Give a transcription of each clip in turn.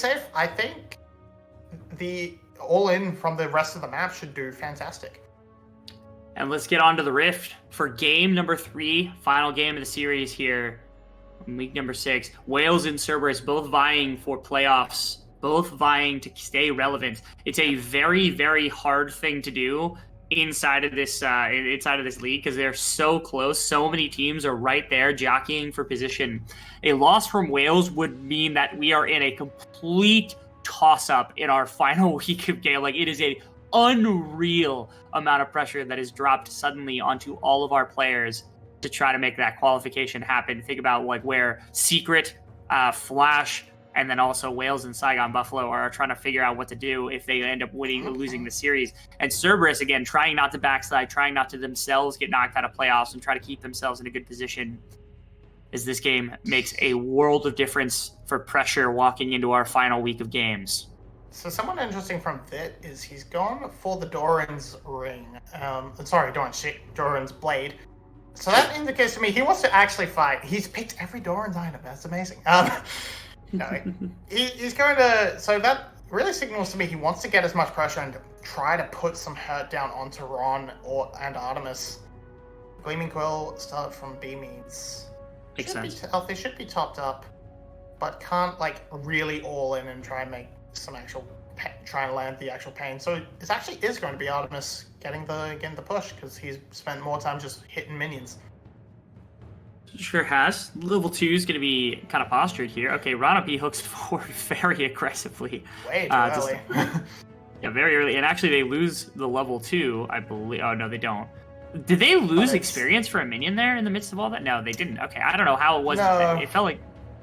safe, I think the all-in from the rest of the map should do fantastic. And let's get on to the Rift for game number 3, final game of the series here. Week number 6, Wales and Cerberus both vying for playoffs, both vying to stay relevant. It's a very, very hard thing to do inside of this league because they're so close. So many teams are right there jockeying for position. A loss from Wales would mean that we are in a complete toss-up in our final week of game. Like, it is a unreal amount of pressure that is dropped suddenly onto all of our players to try to make that qualification happen. Think about like where Secret, Flash, and then also Wales and Saigon Buffalo are trying to figure out what to do if they end up winning or losing the series. And Cerberus, again, trying not to backslide, trying not to themselves get knocked out of playoffs and try to keep themselves in a good position, as this game makes a world of difference for pressure walking into our final week of games. So someone interesting from Vit is he's gone for the Doran's ring. Doran's blade. So that indicates to me he wants to actually fight. He's picked every Doran's item. That's amazing. No, he's going to... So that really signals to me he wants to get as much pressure and try to put some hurt down onto Ron and Artemis. Gleaming Quill start from B means... Makes sense. They should be topped up, but can't like really all in and try and make some actual... try and land the actual pain. So this actually is going to be Artemis getting the push because he's spent more time just hitting minions. Sure has. Level 2 is going to be kind of postured here. Okay, Ranapi hooks forward very aggressively. Way too early. Yeah, very early. And actually, they lose the level 2, I believe. Oh, no, they don't. Did they lose experience for a minion there in the midst of all that? No, they didn't. Okay, I don't know how it was. No. It felt like...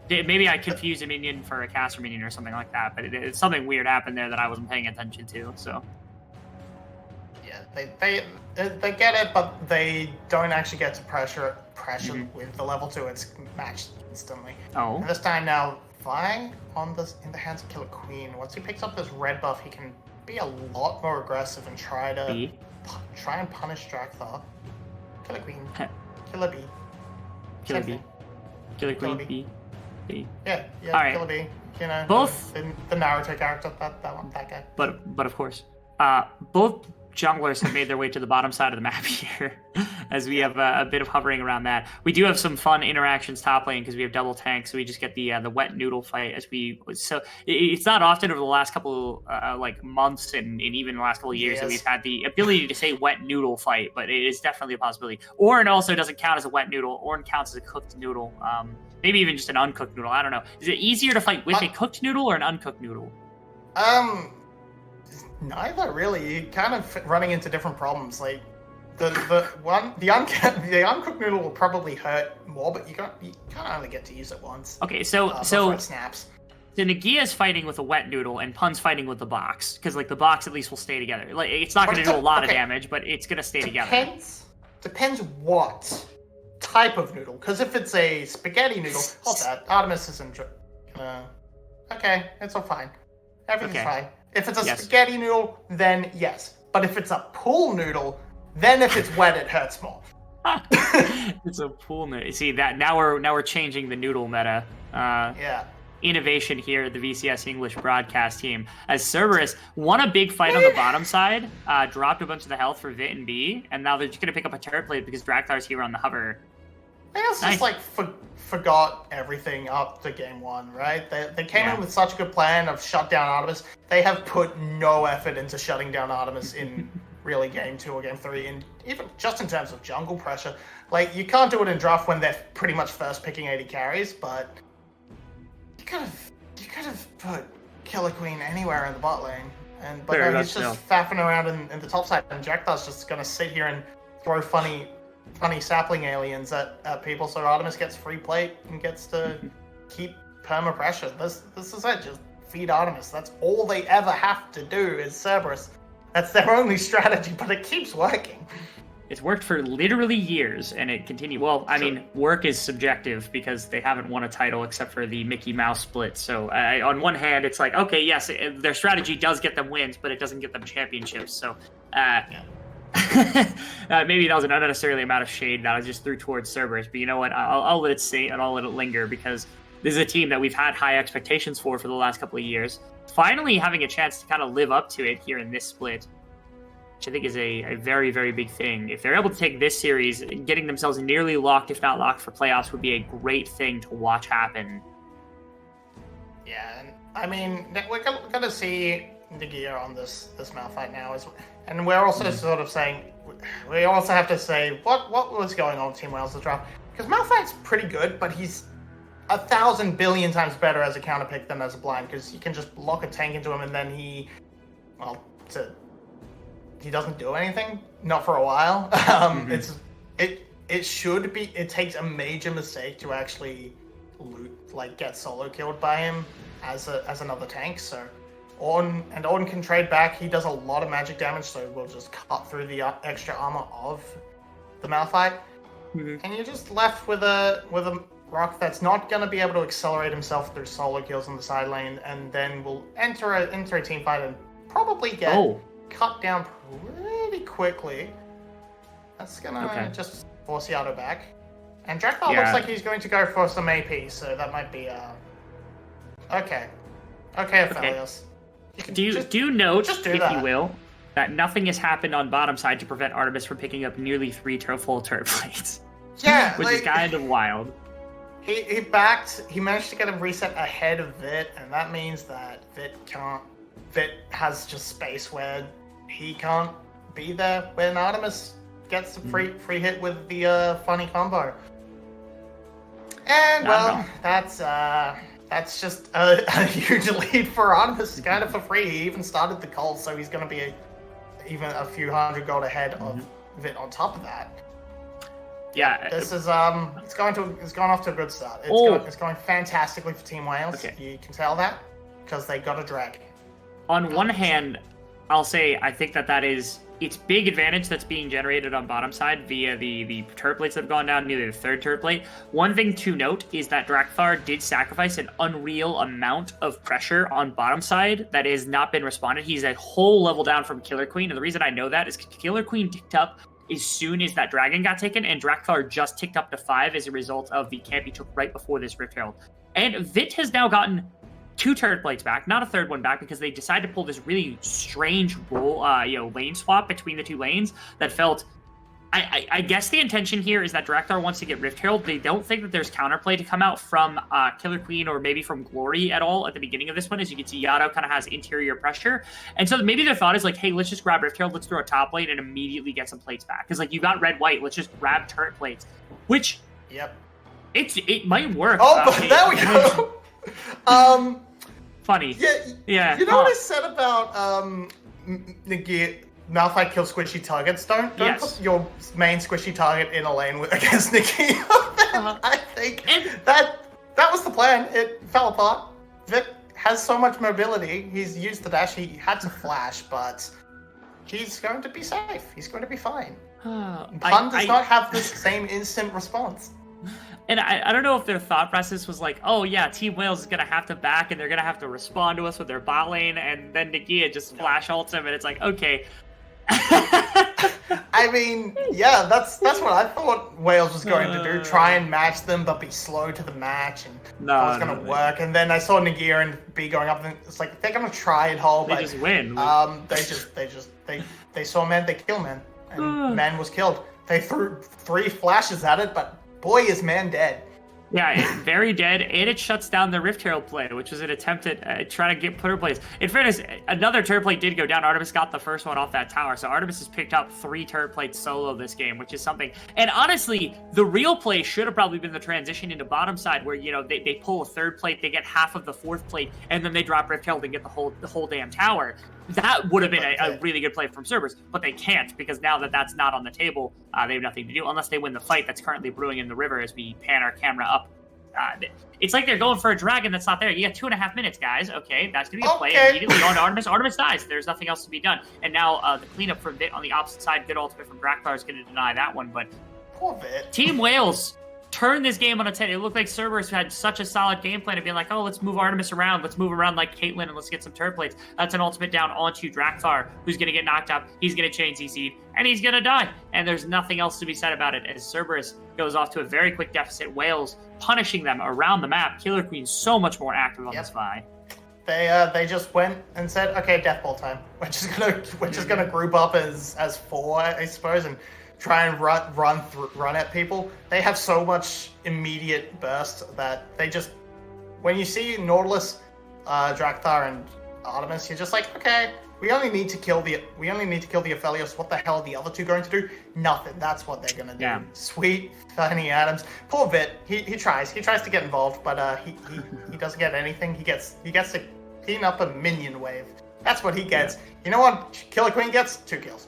Maybe I confused a minion for a caster minion or something like that, but it's something weird happened there that I wasn't paying attention to, so... Yeah, they get it, but they don't actually get to pressure with the level 2. It's matched instantly. Oh. And this time now, flying in the hands of Killer Queen. Once he picks up this red buff, he can be a lot more aggressive and try and punish Drakthar. Killer Queen. Killer B. Killer B. Killer Queen B. Yeah, all right. Killer B. You know, both the Naruto character, that guy. But of course, both junglers have made their way to the bottom side of the map here, as we have a bit of hovering around that. We do have some fun interactions top lane because we have double tanks, so we just get the wet noodle fight as we. So it's not often over the last couple like months and even the last couple of years that we've had the ability to say wet noodle fight, but it is definitely a possibility. Ornn also doesn't count as a wet noodle. Ornn counts as a cooked noodle. Maybe even just an uncooked noodle. I don't know. Is it easier to fight with a cooked noodle or an uncooked noodle? Neither really. You're kind of running into different problems. Like the uncooked noodle will probably hurt more, but you can't only get to use it once. Okay, so it snaps. So Nagia's fighting with a wet noodle and Pun's fighting with the box because like the box at least will stay together. Like it's not going to do a lot of damage, but it's going to stay together. Depends what type of noodle. Because if it's a spaghetti noodle, hold that. Artemis isn't. Okay, it's all fine. Everything's fine. If it's a spaghetti noodle, then yes. But if it's a pool noodle, then if it's wet, it hurts more. It's a pool noodle. See that now we're changing the noodle meta. Innovation here at the VCS English broadcast team. As Cerberus won a big fight on the bottom side, dropped a bunch of the health for Vit and B, and now they're just gonna pick up a turret plate because Draktar's here on the hover. I guess just like forgot everything up to game 1, right? They came in with such a good plan of shut down Artemis. They have put no effort into shutting down Artemis in really game 2 or game 3, and even just in terms of jungle pressure. Like you can't do it in draft when they're pretty much first picking 80 carries, but you could have put Killer Queen anywhere in the bot lane, but no, he's just faffing around in the top side, and Jackdar's just gonna sit here and throw funny sapling aliens at people, so Artemis gets free plate and gets to keep perma pressure. This is it. Just feed Artemis. That's all they ever have to do is Cerberus. That's their only strategy, but it keeps working. It's worked for literally years, and it continues. Well, I mean, work is subjective because they haven't won a title except for the Mickey Mouse split. So on one hand, it's like, okay, yes, their strategy does get them wins, but it doesn't get them championships. So maybe that was an unnecessarily amount of shade that I just threw towards Cerberus. But you know what? I'll let it stay and I'll let it linger because this is a team that we've had high expectations for the last couple of years. Finally having a chance to kind of live up to it here in this split, which I think is a very, very big thing. If they're able to take this series, getting themselves nearly locked, if not locked, for playoffs would be a great thing to watch happen. Yeah, and I mean, we're going to see the gear on this Malphite now, and we're also sort of saying, we also have to say, what was going on with Team Wales' draft? Because Malphite's pretty good, but he's 1,000 billion times better as a counter pick than as a blind, because you can just lock a tank into him and then he doesn't do anything, not for a while. It takes a major mistake to actually get solo killed by him as another tank. So Ornn can trade back. He does a lot of magic damage, so we'll just cut through the extra armor of the Malphite, and you're just left with a rock that's not going to be able to accelerate himself through solo kills on the side lane, and then will enter a team fight and probably get cut down pretty quickly. That's gonna just force Yato back. And Drakthar looks like he's going to go for some AP, so that might be okay, Aphelios. Do note, if you will, that nothing has happened on bottom side to prevent Artemis from picking up nearly 3 full turret plates. Yeah, which is kind of wild. He managed to get him reset ahead of Vit, and that means that Vit has just space where he can't be there when Artemis gets the free hit with the funny combo. And that's just a huge lead for Artemis, kind of for free. He even started the call, so he's going to be even a few hundred gold ahead of Vit on top of that. Yeah, this is it's gone off to a good start. It's going fantastically for Team Wales. Okay. You can tell that because they got a dragon. On one hand, I'll say I think it's big advantage that's being generated on bottom side via the turret plates that have gone down, nearly the 3rd turret plate. One thing to note is that Drakthar did sacrifice an unreal amount of pressure on bottom side that has not been responded. He's a whole level down from Killer Queen, and the reason I know that is Killer Queen ticked up as soon as that dragon got taken, and Drakthar just ticked up to 5 as a result of the camp he took right before this Rift Herald. And Vit has now gotten 2 turret plates back, not a 3rd one back, because they decided to pull this really strange lane swap between the 2 lanes that felt. I guess the intention here is that Drakthar wants to get Rift Herald. They don't think that there's counterplay to come out from Killer Queen or maybe from Glory at all at the beginning of this one. As you can see, Yato kind of has interior pressure. And so maybe their thought is like, hey, let's just grab Rift Herald, let's throw a top lane and immediately get some plates back. Because you got red-white, let's just grab turret plates. Which, it might work. Oh, there we go! Funny. Yeah. You know what I said about Malphite kills squishy targets? Don't put your main squishy target in a lane against Nikki. I think that was the plan. It fell apart. Vit has so much mobility. He's used the dash. He had to flash, but he's going to be safe. He's going to be fine. Pun does not have the same instant response. And I don't know if their thought process was like, oh yeah, Team Wales is going to have to back and they're going to have to respond to us with their bot lane, and then Nagia just flash ults him, and it's like, okay. I mean, yeah, that's what I thought Wales was going to do. Try and match them, but be slow to the match, and that was going to work. And then I saw Nagia and B going up, and it's like, they're going to try and hold. They just win. They saw men, they kill men. And man was killed. They threw 3 flashes at it, but boy, is man dead. Yeah, very dead, and it shuts down the Rift Herald play, which was an attempt at trying to get turret plates. In fairness, another turret plate did go down. Artemis got the first one off that tower, so Artemis has picked up 3 turret plates solo this game, which is something. And honestly, the real play should have probably been the transition into bottom side, where they pull a 3rd plate, they get half of the 4th plate, and then they drop Rift Herald and get the whole damn tower. That would have been a really good play from Cerberus, but they can't, because now that that's not on the table, they have nothing to do unless they win the fight that's currently brewing in the river as we pan our camera up. It's like they're going for a dragon that's not there. You got 2.5 minutes, guys. Okay, that's going to be a play. Immediately on Artemis. Artemis dies. There's nothing else to be done. And now the cleanup from Vit on the opposite side, good ultimate from Drakthar is going to deny that one. But poor Vit. Team Wales turned this game on its head. It looked like Cerberus had such a solid game plan of being like, oh, let's move Artemis around. Let's move around like Caitlyn and let's get some turret plates. That's an ultimate down onto Drakthar, who's going to get knocked up. He's going to chain CC, and he's going to die. And there's nothing else to be said about it as Cerberus goes off to a very quick deficit. Wales punishing them around the map. Killer Queen so much more active on this Vi. They just went and said, okay, death ball time. We're just gonna group up as 4, I suppose, and try and run at people. They have so much immediate burst that they just, when you see Nautilus, Drakthar, and Artemis, you're just like, okay, we only need to kill the Aphelios. What the hell are the other 2 going to do? Nothing. That's what they're gonna do. Yeah. Sweet Fanny Adams. Poor Vit. He tries to get involved, but he doesn't get anything. He gets to clean up a minion wave. That's what he gets. Yeah. You know what Killer Queen gets? 2 kills.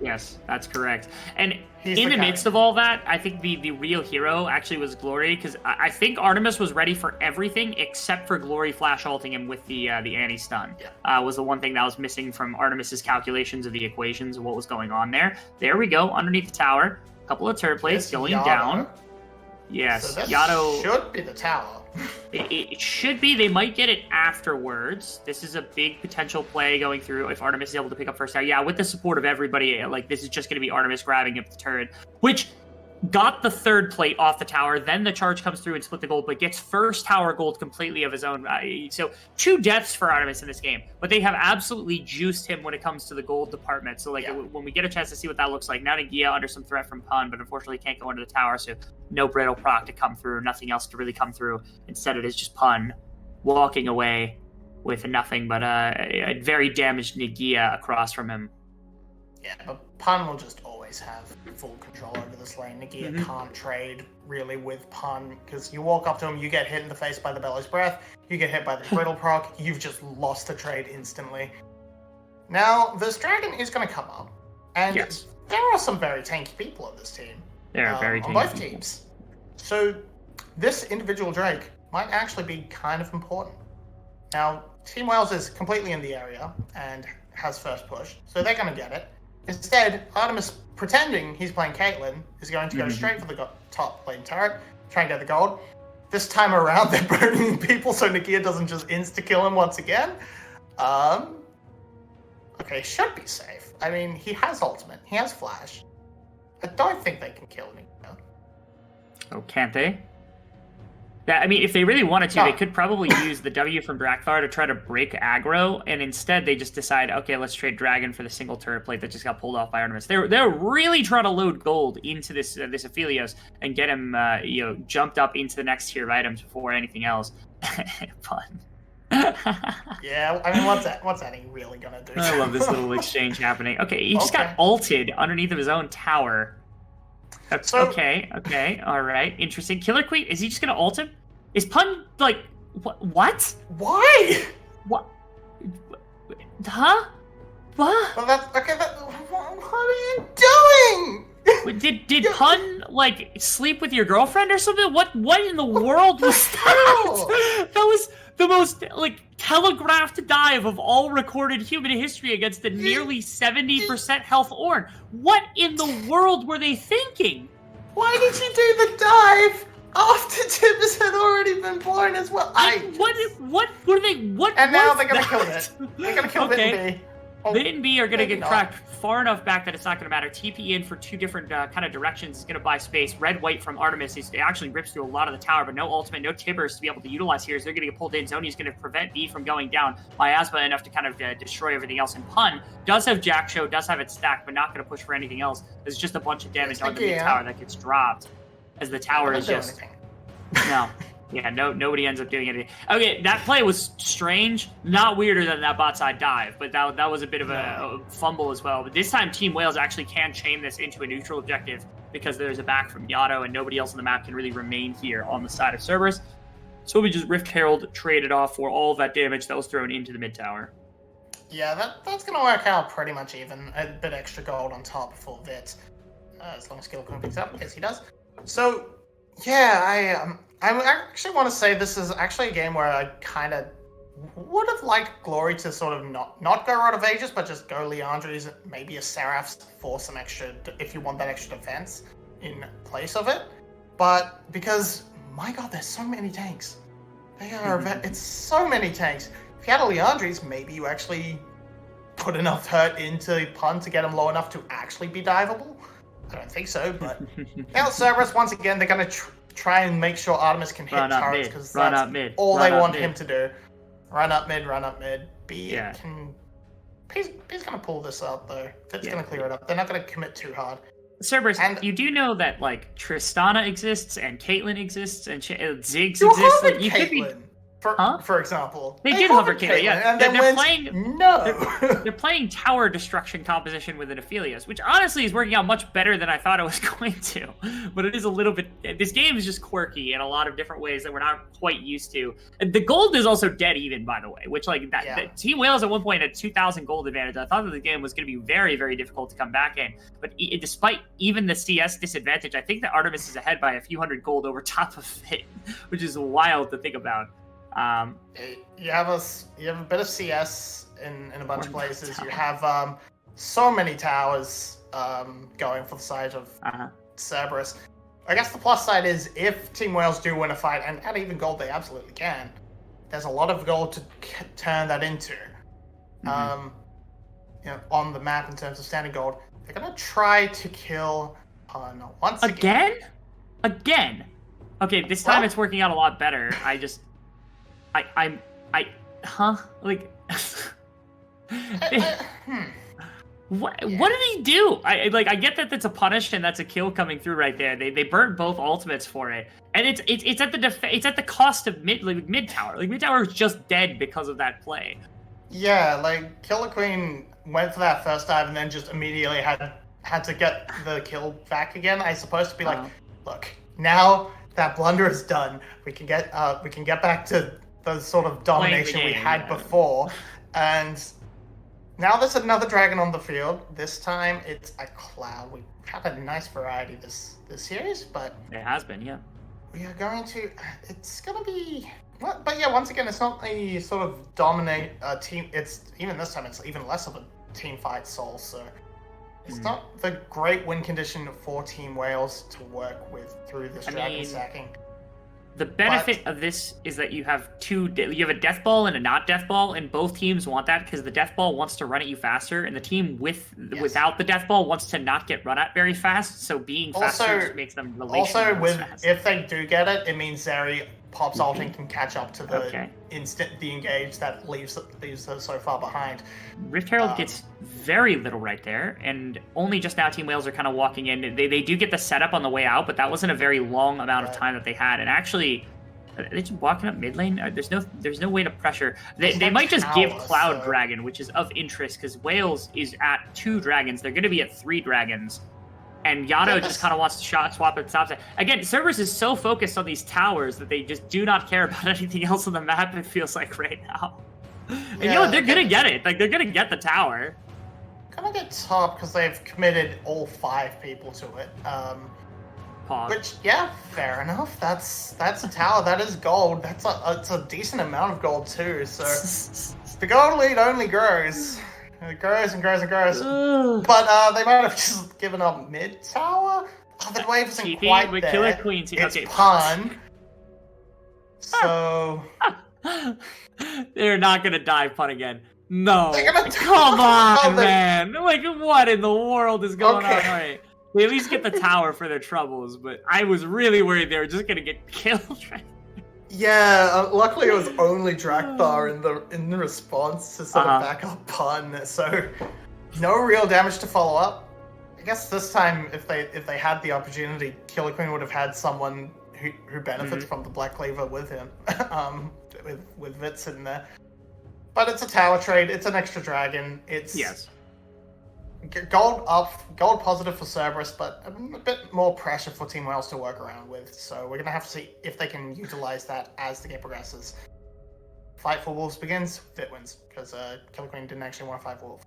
Yes, that's correct. And in the midst of all that, I think the real hero actually was Glory, because I think Artemis was ready for everything except for Glory flash ulting him with the anti-stun. Yeah. Was the one thing that was missing from Artemis's calculations of the equations of what was going on there. There we go, underneath the tower. A couple of turret plates going down. Yes, so Yato should be the tower. It should be. They might get it afterwards. This is a big potential play going through if Artemis is able to pick up first tower. Yeah, with the support of everybody, like this is just going to be Artemis grabbing up the turret, which got the 3rd plate off the tower. Then the charge comes through and split the gold, but gets first tower gold completely of his own. So 2 deaths for Artemis in this game, but they have absolutely juiced him when it comes to the gold department. So like when we get a chance to see what that looks like, now Nagia under some threat from Pun, but unfortunately can't go into the tower. So no brittle proc to come through, nothing else to really come through. Instead, it is just Pun walking away with nothing but a very damaged Nagia across from him. Yeah, but Pun will just always have full control over this lane. Nagia can't trade really with Pun, because you walk up to him, you get hit in the face by the Bellows Breath, you get hit by the Brittle proc, you've just lost the trade instantly. Now, this dragon is going to come up, and there are some very tanky people on this team. There are very tanky on both teams. So, this individual Drake might actually be kind of important. Now, Team Wales is completely in the area and has first push, so they're going to get it. Instead, Artemis, pretending he's playing Caitlyn, is going to go straight for the top lane turret, try and get the gold. This time around, they're burning people so Nagia doesn't just insta-kill him once again. Okay, should be safe. I mean, he has ultimate, he has flash. I don't think they can kill Nagia. Oh, can't they? Yeah, I mean, if they really wanted to, they could probably use the W from Drakthar to try to break aggro, and instead they just decide, okay, let's trade Dragon for the single turret plate that just got pulled off by Artemis. They're really trying to load gold into this Aphelios and get him, jumped up into the next tier of items before anything else. Fun. Yeah, I mean, what's that really gonna do? I love this little exchange happening. Okay, he just got ulted underneath of his own tower. Okay, all right, interesting. Killer Queen, is he just gonna ult him? Is Pun like what? Why? What? Huh? What? Well, that's okay. What are you doing? Did Pun like sleep with your girlfriend or something? What in the world was that? That was the most like telegraphed dive of all recorded human history against the nearly 70% health Ornn. What in the world were they thinking? Why did you do the dive after Tibbs had already been born as well? What were they? What? And now they're gonna kill it. They're gonna kill okay. B. Vit and B are going to get cracked far enough back that it's not going to matter. TP in for 2 different kind of directions is going to buy space. Red-white from Artemis it actually rips through a lot of the tower, but no ultimate, no Tibbers to be able to utilize here as they're going to get pulled in. Zoni's going to prevent B from going down. Miasma enough to kind of destroy everything else. And Pun does have Jack Show, does have it stacked, but not going to push for anything else. There's just a bunch of damage on the tower that gets dropped as the tower is just... No. Yeah, nobody ends up doing anything. Okay, that play was strange, not weirder than that bot side dive, but that was a bit of a fumble as well. But this time, Team Wales actually can chain this into a neutral objective because there's a back from Yato and nobody else on the map can really remain here on the side of Cerberus. So we just Rift Herald traded off for all of that damage that was thrown into the mid tower. Yeah, that's going to work out pretty much even. A bit extra gold on top for Vit, as long as Skill Queen picks up. Yes, he does. So, yeah, I actually want to say this is actually a game where I kind of would have liked Glory to sort of not go Rod of Ages, but just go Leandri's, maybe a Seraph's for some extra, if you want that extra defense in place of it. but because, my god, there's so many tanks. It's so many tanks. If you had a Leandres, maybe you actually put enough hurt into Pun to get him low enough to actually be diveable. I don't think so, but now Cerberus, once again, they're going to try and make sure Artemis can hit turrets, because that's all they want him to do. Run up mid. B's going to pull this out, though. Vit's going to clear it up. They're not going to commit too hard. Cerberus, you do know that, like, Tristana exists, and Caitlyn exists, and Ziggs exists. Like, you could be... For example, they did hover Caitlyn, and then they're playing. They're playing tower destruction composition with an Aphelios, which honestly is working out much better than I thought it was going to. But it is a little bit. This game is just quirky in a lot of different ways that we're not quite used to. And the gold is also dead even, by the way, which that Team Wales at one point had 2,000 gold advantage. I thought that the game was going to be very, very difficult to come back in. But despite even the CS disadvantage, I think that Artemis is ahead by a few hundred gold over top of it, which is wild to think about. You have a bit of CS in a bunch of places. You have so many towers going for the side of Cerberus. I guess the plus side is if Team Wales do win a fight, and at even gold they absolutely can, there's a lot of gold to turn that into. On the map in terms of standing gold. They're gonna try to kill Pun once again. Again. Okay, this time it's working out a lot better. What did he do? I get that that's a punish and that's a kill coming through right there. They burned both ultimates for it, and it's at the cost of mid tower. Like, mid tower is just dead because of that play. Yeah, like Killer Queen went for that first dive and then just immediately had to get the kill back again. I supposed to be like, look, now that blunder is done, we can get back to the sort of domination we had before, and now there's another dragon on the field. This time it's a cloud. We've had a nice variety this series, but it has been, we are going to. It's gonna be. But yeah, once again, it's not a sort of dominate team. It's even this time, it's even less of a team fight soul. So it's not the great win condition for Team Wales to work with through this dragon stacking. The benefit of this is that you have you have a death ball and a not death ball, and both teams want that because the death ball wants to run at you faster, and the team without the death ball wants to not get run at very fast. So being faster just makes them relationally fast. If they do get it, it means Zeri pops ult and can catch up to the the engage that leaves her so far behind. Rift Herald gets very little right there, and only just now Team Wales are kind of walking in. They do get the setup on the way out, but that wasn't a very long amount of time that they had. And actually, are they just walking up mid lane? There's no way to pressure. They might just give Cloud Dragon, which is of interest because Wales is at 2 dragons. They're going to be at 3 dragons. And Yano just kind of wants to shot swap and stops it. Again, Cerberus is so focused on these towers that they just do not care about anything else on the map, it feels like right now. And they're going to get it. Like, they're going to get the tower. Gonna get top because they've committed all 5 people to it. Which, fair enough. That's a tower. That is gold. It's a decent amount of gold too. So the gold lead only grows. It grows and grows and grows. But they might have just given up mid tower. Oh, the wave isn't quite there. Killer Queen. It's Pun. So they're not gonna dive Pun again. No. Come on, man. Like, what in the world is going on? All right. They at least get the tower for their troubles, but I was really worried they were just gonna get killed. Yeah, luckily it was only Drakthar in the response to sort of back up Pun, so no real damage to follow up. I guess this time, if they had the opportunity, Killer Queen would have had someone who benefits from the Black Cleaver with him, with Vits in there. But it's a tower trade. It's an extra dragon. It's gold positive for Cerberus, but a bit more pressure for Team Wales to work around with. So we're gonna have to see if they can utilize that as the game progresses. Fight for Wolves begins. Vit wins because Killer Queen didn't actually want to fight Wolf.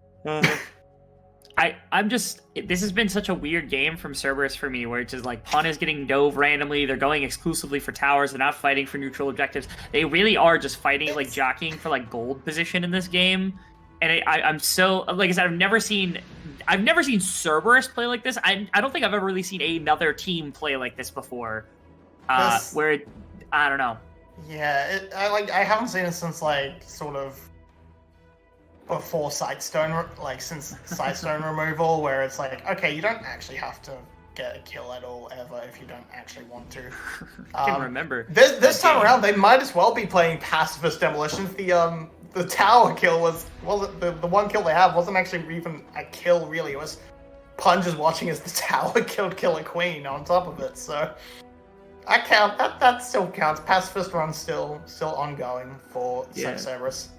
This has been such a weird game from Cerberus for me, where it's just like Pun is getting dove randomly. They're going exclusively for towers. They're not fighting for neutral objectives. They really are just fighting, like jockeying for like gold position in this game. And I'm so, like I said, I've never seen Cerberus play like this. I don't think I've ever really seen another team play like this before. where I don't know. Yeah, I haven't seen it since like sort of before Sightstone, like since Sightstone removal, where it's like, okay, you don't actually have to get a kill at all ever if you don't actually want to. I can remember. This time around, they might as well be playing pacifist demolitions. The tower kill wasn't the one kill they had wasn't actually even a kill really. It was Pun just watching as the tower killed Killer Queen on top of it. So I count that still counts. Pacifist run still ongoing for Cerberus.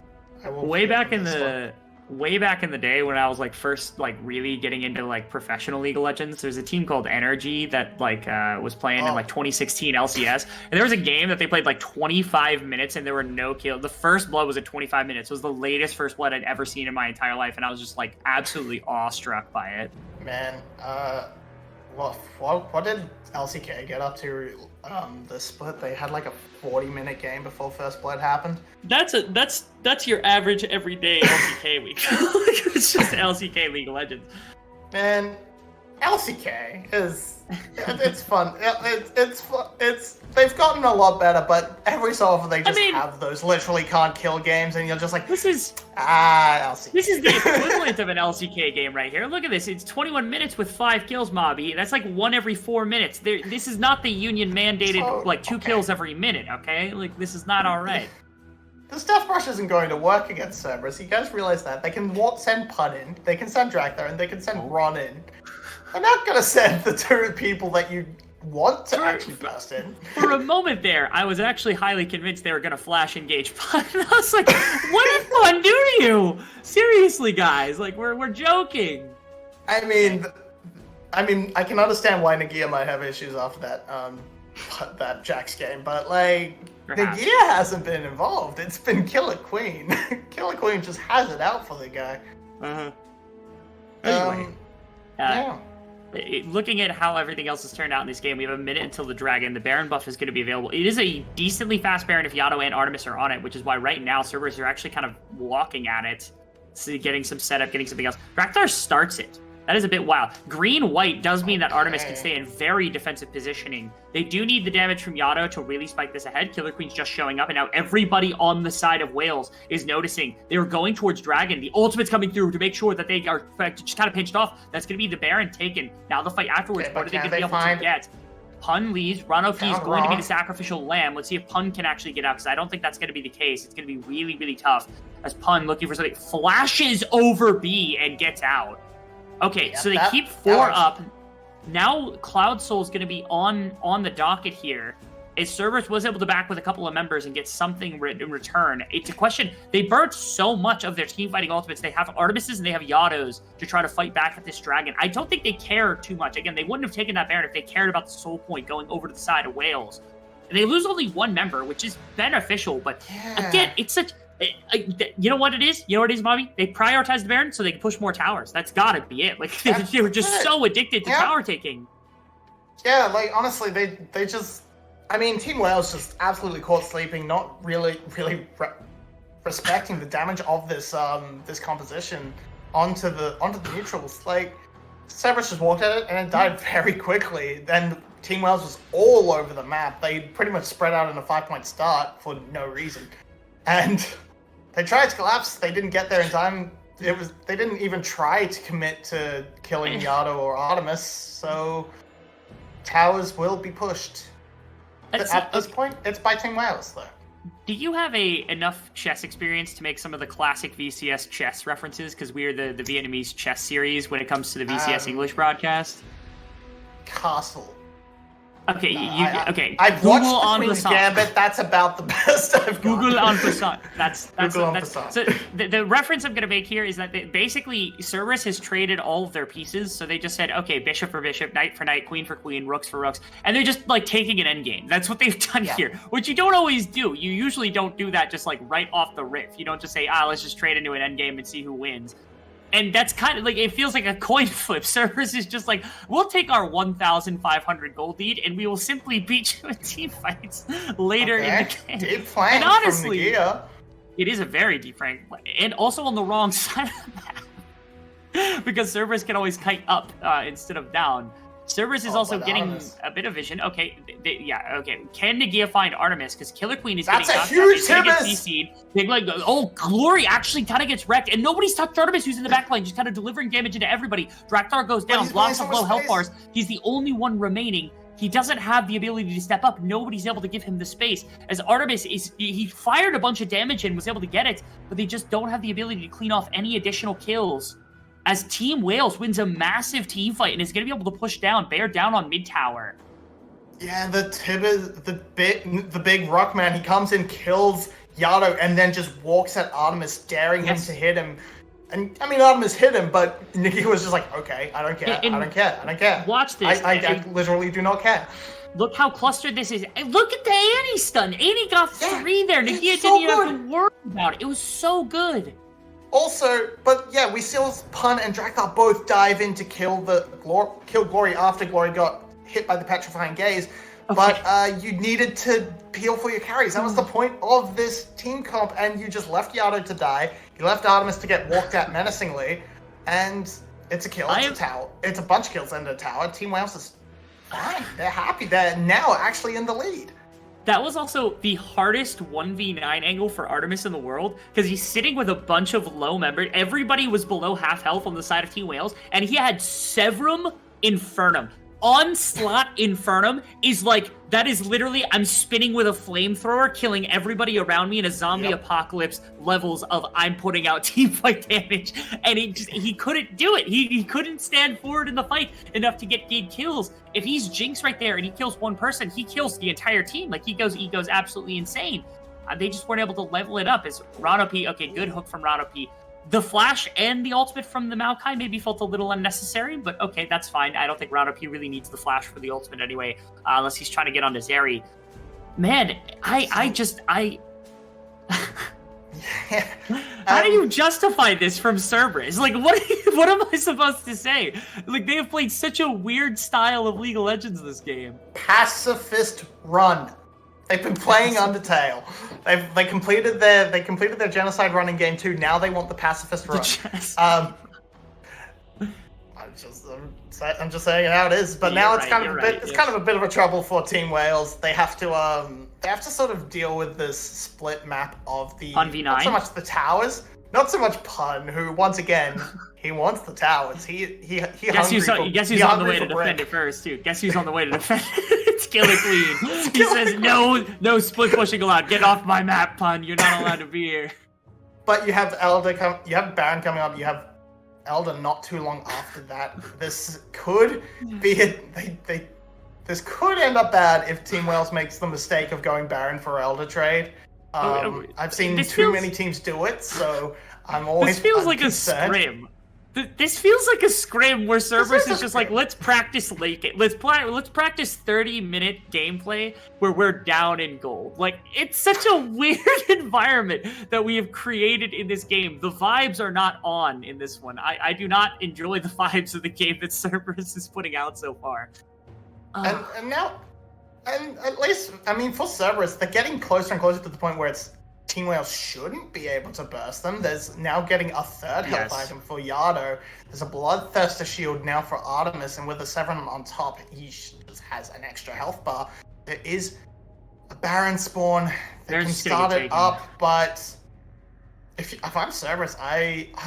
Way back in the day when I was like first like really getting into like professional League of Legends, there's a team called Energy that like was playing in like 2016 LCS, and there was a game that they played like 25 minutes and there were no kills. The first blood was at 25 minutes. It was the latest first blood I'd ever seen in my entire life, and I was just like absolutely awestruck by it. Man, what did LCK get up to the split? They had like a 40-minute game before first blood happened. That's your average everyday LCK week. It's just LCK League of Legends. Man, LCK it's fun. It's fun. They've gotten a lot better, but every so often they just have those literally can't kill games, and you're just like, LCK. This is the equivalent of an LCK game right here. Look at this. It's 21 minutes with 5 kills, Mobby. That's like 1 every 4 minutes. This is not the union mandated like 2 kills every minute. Okay, like this is not all right. The Death Rush isn't going to work against Cerberus. You guys realize that? They can send Pun in, they can send Drakthar in, they can send Ron in. They're not going to send the 2 people that you want to actually burst in. For a moment there, I was actually highly convinced they were going to flash engage Pun. I was like, what did Pun do to you? Seriously, guys, like we're joking. I mean, I can understand why Nagia might have issues after that Jax game, but like, Nagia hasn't been involved. It's been Killer Queen. Killer Queen just has it out for the guy. Anyway, yeah. Looking at how everything else has turned out in this game, we have a minute until the Dragon. The Baron buff is going to be available. It is a decently fast Baron if Yato and Artemis are on it, which is why right now Cerberus are actually kind of walking at it, getting some setup, getting something else. Drakthar starts it. That is a bit wild. Green-white does mean that Artemis can stay in very defensive positioning. They do need the damage from Yato to really spike this ahead. Killer Queen's just showing up, and now everybody on the side of Wales is noticing. They were going towards Dragon. The ultimate's coming through to make sure that they are just kind of pinched off. That's going to be the Baron taken. Now the fight afterwards, what are they going to be able to get? Pun leaves. Ranofi is going to be the sacrificial lamb. Let's see if Pun can actually get out, because I don't think that's going to be the case. It's going to be really, really tough as Pun, looking for something, flashes over B and gets out. Okay, so they keep 4 up. Now Cloud Soul's going to be on the docket here. As Cerberus was able to back with a couple of members and get something in return. It's a question. They burnt so much of their team fighting ultimates. They have Artemises and they have Yatos to try to fight back at this Dragon. I don't think they care too much. Again, they wouldn't have taken that Baron if they cared about the soul point going over to the side of Wales. And they lose only 1 member, which is beneficial. But again, it's such... You know what it is? You know what it is, Bobby? They prioritize the Baron so they can push more towers. That's gotta be it. Like they were just so addicted to tower taking. Yeah, like honestly, they just. I mean, Team Wales just absolutely caught sleeping, not really respecting the damage of this this composition onto the neutrals. Like Cerberus just walked at it and it died very quickly. Then Team Wales was all over the map. They pretty much spread out in a 5-point start for no reason, and they tried to collapse. They didn't get there in time. They didn't even try to commit to killing Yato or Artemis. So towers will be pushed. At this point, it's by Team Wales, though. Do you have enough chess experience to make some of the classic VCS chess references? Because we are the Vietnamese chess series when it comes to the VCS English broadcast. Castle. Okay, okay. I've watched the Queen's Gambit. That's about the best I've got. Google en passant. That's So the reference I'm going to make here is that basically Cerberus has traded all of their pieces. So they just said, okay, bishop for bishop, knight for knight, queen for queen, rooks for rooks, and they're just like taking an endgame. That's what they've done here, which you don't always do. You usually don't do that just like right off the riff. You don't just say, let's just trade into an endgame and see who wins. And that's kind of like, it feels like a coin flip. Cerberus is just like, we'll take our 1,500 gold lead and we will simply beat you in team fights later in the game. Deep flank and honestly, from Nagia. It is a very deep flank, and also on the wrong side of the map. Because Cerberus can always kite up instead of down. Cerberus is Oh, also but getting Artemis. a bit of vision. Okay, yeah, okay. Can Nagia find Artemis? Because Killer Queen is That's getting a knocked huge out. He's gonna get Cerberus! CC'd. Big like, oh, Glory actually kind of gets wrecked, and nobody's touched Artemis, who's in the backline, just kind of delivering damage into everybody. Drakthar goes down, he's blocks playing of so low much health bars. He's the only one remaining. He doesn't have the ability to step up. Nobody's able to give him the space. As Artemis he fired a bunch of damage and was able to get it, but they just don't have the ability to clean off any additional kills. As Team Wales wins a massive team fight and is going to be able to push down, bear down on mid tower. Yeah, the big rock man, he comes in, kills Yado, and then just walks at Artemis, daring him to hit him. And I mean, Artemis hit him, but Nikki was just like, okay, I don't care, I don't care. Watch this. I literally do not care. Look how clustered this is. And look at the Annie stun. Annie got 3 there. Nagia so didn't even have to worry about it. It was so good. Also, but yeah, we saw Pun and Drakthar both dive in to kill Glory after Glory got hit by the Petrifying Gaze. Okay. But you needed to peel for your carries. That was the point of this team comp, and you just left Yado to die. You left Artemis to get walked at menacingly, and it's a kill. It's a tower. It's a bunch of kills and a tower. Team Wales is fine. They're happy. They're now actually in the lead. That was also the hardest 1v9 angle for Artemis in the world, because he's sitting with a bunch of low members. Everybody was below half health on the side of Team Wales, and he had Severum Infernum. Onslaught Infernum is like, that is literally, I'm spinning with a flamethrower, killing everybody around me in a zombie apocalypse levels of I'm putting out teamfight damage, and he couldn't do it. He couldn't stand forward in the fight enough to get good kills. If he's Jinx right there and he kills one person, he kills the entire team. Like, he goes absolutely insane. They just weren't able to level it up. As Rano P, okay, good hook from Rano P. The flash and the ultimate from the Maokai maybe felt a little unnecessary, but okay, that's fine. I don't think Rano P really needs the flash for the ultimate anyway, unless he's trying to get onto Zeri. Man, How do you justify this from Cerberus? Like, what am I supposed to say? Like, they have played such a weird style of League of Legends this game. Pacifist run. They've been playing Undertale. They completed their genocide run in game 2. Now they want the pacifist run. I'm just saying how it is. But now it's kind of a bit of a trouble for Team Wales. They have to sort of deal with this split map of the Pun V9? Not so much the towers, not so much Pun, who once again he wants the towers. Guess who's on the way to defend it first, too. Guess who's on the way to defend it? It's Killer Queen. He says, no split pushing allowed. Get off my map, Pun. You're not allowed to be here. But you have you have Baron coming up. You have Elder not too long after that. This could be this could end up bad if Team Wales makes the mistake of going Baron for Elder trade. I've seen too many teams do it, so I'm always. This feels like a scrim. This feels like a scrim where Cerberus is just like, let's practice late game. Let's practice 30-minute gameplay where we're down in gold. Like, it's such a weird environment that we have created in this game. The vibes are not on in this one. I do not enjoy the vibes of the game that Cerberus is putting out so far. And now, at least, I mean, for Cerberus, they're getting closer and closer to the point where it's Team Wales shouldn't be able to burst them. There's now getting a third health item for Yado. There's a Bloodthirster shield now for Artemis, and with a Severum on top, he just has an extra health bar. There is a Baron spawn. They can start it up, but if I'm Cerberus,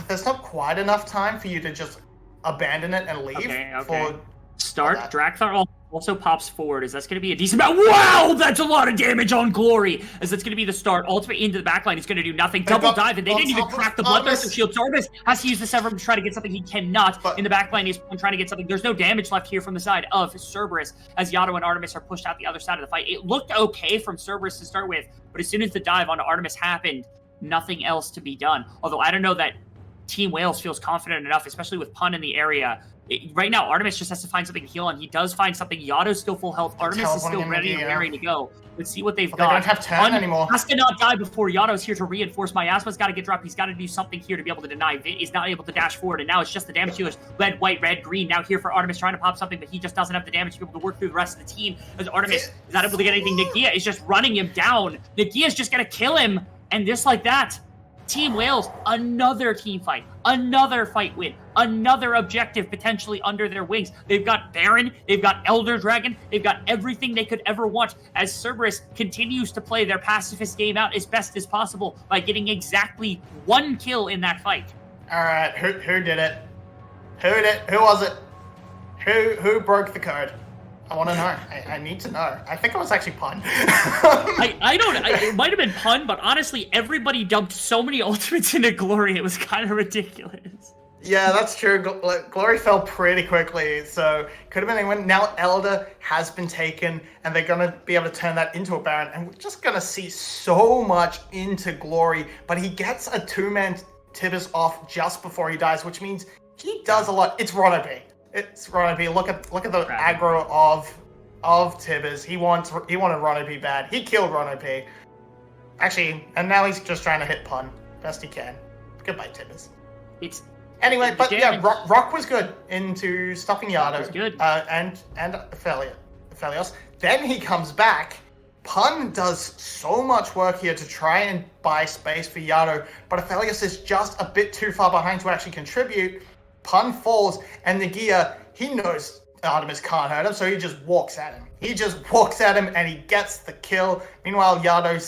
there's not quite enough time for you to just abandon it and leave. Okay. Start. Drakthar also pops forward, as that's going to be a decent amount. Wow, that's a lot of damage on Glory, as that's going to be the start. Ultimate into the backline is going to do nothing. Double dive, and they didn't even crack the Bloodthirster shield. Cerberus has to use the Severum to try to get something he cannot. In the backline, he's trying to get something. There's no damage left here from the side of Cerberus, as Yado and Artemis are pushed out the other side of the fight. It looked okay from Cerberus to start with, but as soon as the dive onto Artemis happened, nothing else to be done. Although I don't know that Team Wales feels confident enough, especially with Pun in the area. Right now, Artemis just has to find something to heal on. He does find something. Yado's still full health. Artemis is still ready and raring to go. Let's see what they've got. They don't have turn anymore. Has to not die before Yado's here to reinforce. Miasma's got to get dropped. He's got to do something here to be able to deny. Vit is not able to dash forward, and now it's just the damage healers. Red, white, red, green. Now here for Artemis trying to pop something, but he just doesn't have the damage to be able to work through the rest of the team. As Artemis is not able to get anything. Nagia is just running him down. Nagia's just going to kill him, and just like that, Team Wales, another team fight, another fight win, another objective potentially under their wings. They've got Baron, they've got Elder Dragon, they've got everything they could ever want as Cerberus continues to play their pacifist game out as best as possible by getting exactly 1 kill in that fight. All right, who did it? Who was it? Who broke the code? I want to know. I need to know. I think it was actually Pun. It might have been Pun, but honestly, everybody dumped so many ultimates into Glory, it was kind of ridiculous. Yeah, that's true. Glory fell pretty quickly, so could have been anyone. Now Elder has been taken, and they're going to be able to turn that into a Baron, and we're just going to see so much into Glory, but he gets a 2-man Tibbers off just before he dies, which means he does a lot. It's Rono B. It's Rono B. Look at the aggro of Tibbers. He wanted Rono B bad. He killed Rono B. Actually, and now he's just trying to hit Pun best he can. Goodbye, Tibbers. Anyway, but yeah, Rock was good into stopping Yardo. Was good. And Aphelios. Then he comes back. Pun does so much work here to try and buy space for Yardo, but Aphelios is just a bit too far behind to actually contribute. Pun falls, and Nagia, he knows Artemis can't hurt him, so he just walks at him. And he gets the kill. Meanwhile, Yardo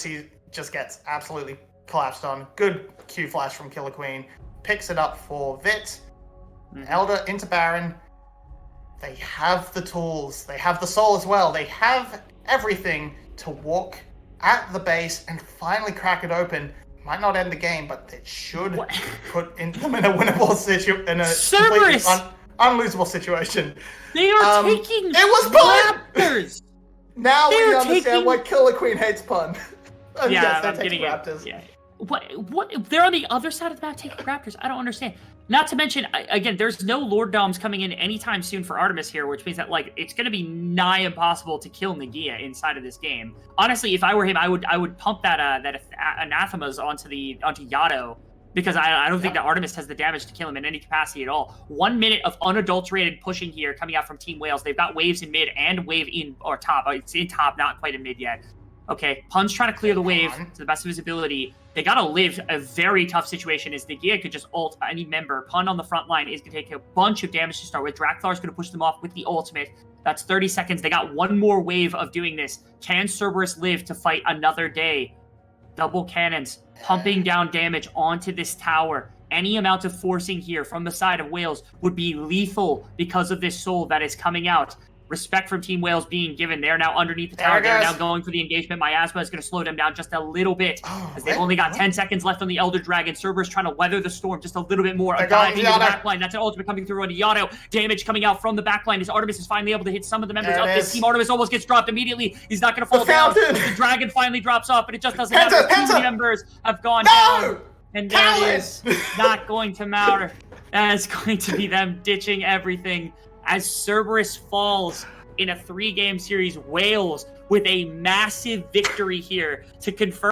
just gets absolutely collapsed on. Good Q flash from Killer Queen. Picks it up for Vit. Elder into Baron. They have the tools. They have the soul as well. They have everything to walk at the base and finally crack it open. Might not end the game, but it should put them in a winnable situation, in a completely unlosable situation. They are taking it was Raptors. Now we understand why Killer Queen hates Pun. Yeah, I'm getting Raptors. Yeah. What? They're on the other side of the map taking Raptors. I don't understand. Not to mention, again, there's no Lord Doms coming in anytime soon for Artemis here, which means that it's going to be nigh impossible to kill Nagia inside of this game. Honestly, if I were him, I would pump that anathemas onto Yado, because I don't think that Artemis has the damage to kill him in any capacity at all. 1 minute of unadulterated pushing here coming out from Team Wales. They've got waves in mid and wave in or top. It's in top, not quite in mid yet. Okay, Pun's trying to clear the wave to the best of his ability. They gotta live a very tough situation as Nagia could just ult any member. Pun on the front line is gonna take a bunch of damage to start with. Drakthlar's gonna push them off with the ultimate. That's 30 seconds. They got 1 more wave of doing this. Can Cerberus live to fight another day? Double cannons, pumping down damage onto this tower. Any amount of forcing here from the side of Wales would be lethal because of this soul that is coming out. Respect from Team Wales being given. They're now underneath the tower. They're now going for the engagement. Miasma is going to slow them down just a little bit as they've only got 10 seconds left on the Elder Dragon. Cerberus trying to weather the storm just a little bit more. A dive into the backline. That's an ultimate coming through on Yado. Damage coming out from the backline as Artemis is finally able to hit some of the members of this team. Artemis almost gets dropped immediately. He's not going to fall down. The Dragon finally drops off, but it just doesn't matter. 2 members have gone down. And that is not going to matter. That is going to be them ditching everything as Cerberus falls in a 3-game series. Wales with a massive victory here to confirm